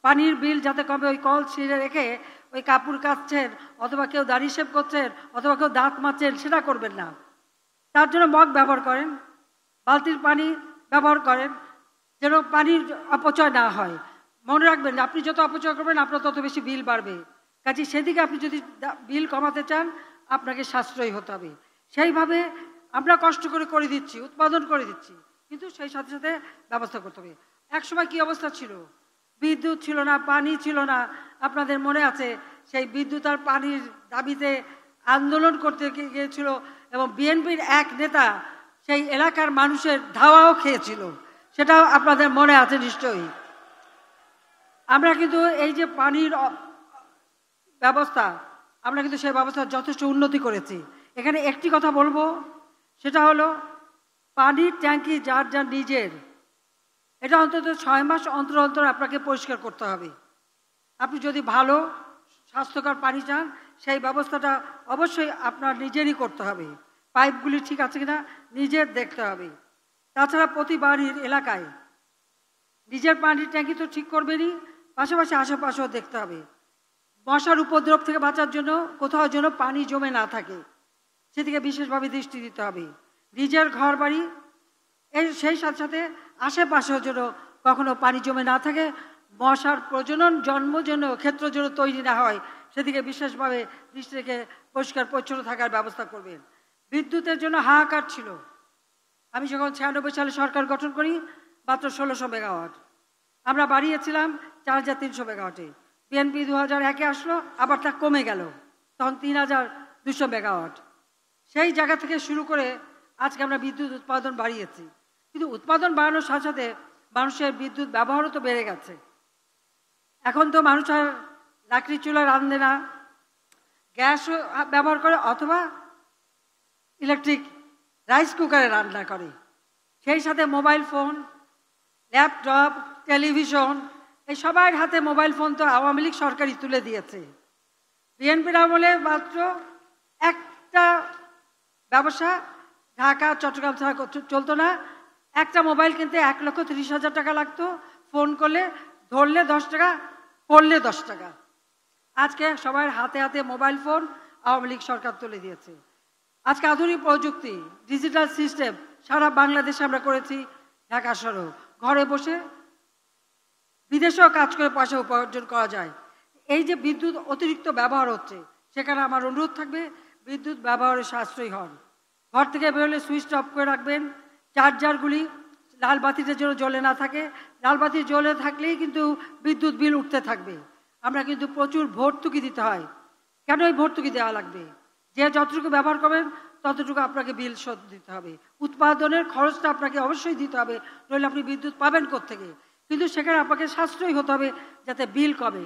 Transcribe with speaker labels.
Speaker 1: পানির বিল যাতে কমে ওই কল ছিঁড়ে রেখে ওই কাপড় কাচছেন অথবা কেউ দাড়ি শেভ করছেন অথবা কেউ দাঁত মাজছেন সেটা করবেন না। তার জন্য মগ ব্যবহার করেন, বালতির পানি ব্যবহার করেন, যেন পানির অপচয় না হয়। মনে রাখবেন আপনি যত অপচয় করবেন আপনার তত বেশি বিল বাড়বে। কাজে সেদিকে আপনি যদি বিল কমাতে চান আপনাকে সাশ্রয়ী হতে হবে। সেইভাবে আমরা কষ্ট করে দিচ্ছি, উৎপাদন করে দিচ্ছি, কিন্তু সেই সাথে সাথে ব্যবস্থা করতে হবে। একসময় কি অবস্থা ছিল, বিদ্যুৎ ছিল না, পানি ছিল না। আপনাদের মনে আছে সেই বিদ্যুৎ আর পানির দাবিতে আন্দোলন করতে গিয়েছিল এবং বিএনপির এক নেতা সেই এলাকার মানুষের ধাওয়াও খেয়েছিল, সেটাও আপনাদের মনে আছে নিশ্চয়ই। আমরা কিন্তু এই যে পানির ব্যবস্থা, আমরা কিন্তু সেই ব্যবস্থা যথেষ্ট উন্নতি করেছি। এখানে একটি কথা বলবো, সেটা হলো পানির ট্যাঙ্কি যার যার নিজের, এটা অন্তত 6 মাস অন্তর অন্তর আপনাকে পরিষ্কার করতে হবে। আপনি যদি ভালো স্বাস্থ্যকর পানি চান সেই ব্যবস্থাটা অবশ্যই আপনার নিজেরই করতে হবে। পাইপগুলি ঠিক আছে কিনা নিজের দেখতে হবে। তাছাড়া প্রতি বাড়ির এলাকায় নিজের পানির ট্যাঙ্কি তো ঠিক করবেনই, পাশাপাশি আশেপাশেও দেখতে হবে। মশার উপদ্রব থেকে বাঁচার জন্য কোথাও যেন পানি জমে না থাকে সেদিকে বিশেষভাবে দৃষ্টি দিতে হবে। নিজের ঘর বাড়ি এর সেই সাথে সাথে আশেপাশেও যেন কখনো পানি জমে না থাকে, মশার প্রজনন জন্ম যেন ক্ষেত্র যেন তৈরি না হয় সেদিকে বিশেষভাবে দৃষ্টি রেখে পরিষ্কার পরিচ্ছন্ন থাকার ব্যবস্থা করবেন। বিদ্যুতের জন্য হাহাকার ছিল। আমি যখন 96 সালে সরকার গঠন করি মাত্র 1600 মেগাওয়াট, আমরা বাড়িয়েছিলাম 4300 মেগাওয়াটে। বিএনপি 2001-এ আসলো, আবার তা কমে গেল, তখন 3200 মেগাওয়াট। সেই জায়গা থেকে শুরু করে আজকে আমরা বিদ্যুৎ উৎপাদন বাড়িয়েছি, কিন্তু উৎপাদন বাড়ানোর সাথে সাথে মানুষের বিদ্যুৎ ব্যবহারও তো বেড়ে গেছে। এখন তো মানুষ আর লাকড়ি চুলা রাঁধে না, গ্যাস ব্যবহার করে অথবা ইলেকট্রিক রাইস কুকারে রান্না করে। সেই সাথে মোবাইল ফোন, ল্যাপটপ, টেলিভিশন, এই সবার হাতে মোবাইল ফোন তো আওয়ামী লীগ সরকারই তুলে দিয়েছে। বিএনপির আমলে মাত্র একটা ব্যবসা ঢাকা চট্টগ্রাম ছাড়া চলতো না। একটা মোবাইল কিনতে 1,30,000 টাকা লাগতো, ফোন করলে ধরলে 10 টাকা, পড়লে 10 টাকা। আজকে সবার হাতে হাতে মোবাইল ফোন আওয়ামী লীগ সরকার তুলে দিয়েছে। আজকে আধুনিক প্রযুক্তি, ডিজিটাল সিস্টেম সারা বাংলাদেশে আমরা করেছি। ঢাকা শহর ঘরে বসে বিদেশেও কাজ করে পয়সা উপার্জন করা যায়। এই যে বিদ্যুৎ অতিরিক্ত ব্যবহার হচ্ছে, সেখানে আমার অনুরোধ থাকবে বিদ্যুৎ ব্যবহারে সাশ্রয়ী হন। ঘর থেকে বেরোলে সুইচটা অফ করে রাখবেন। চার্জারগুলি লাল বাতিতে যেন জ্বলে না থাকে, লাল বাতি জ্বলে থাকলেই কিন্তু বিদ্যুৎ বিল উঠতে থাকবে। আমরা কিন্তু প্রচুর ভর্তুকি দিতে হয়। কেন এই ভর্তুকি দেওয়া লাগবে? যে যতটুকু ব্যবহার করবেন ততটুকু আপনাকে বিল শোধ দিতে হবে। উৎপাদনের খরচটা আপনাকে অবশ্যই দিতে হবে, নইলে আপনি বিদ্যুৎ পাবেন কোত্থেকে? কিন্তু সেখানে আপনাকে সাশ্রয়ী হতে হবে যাতে বিল কমে।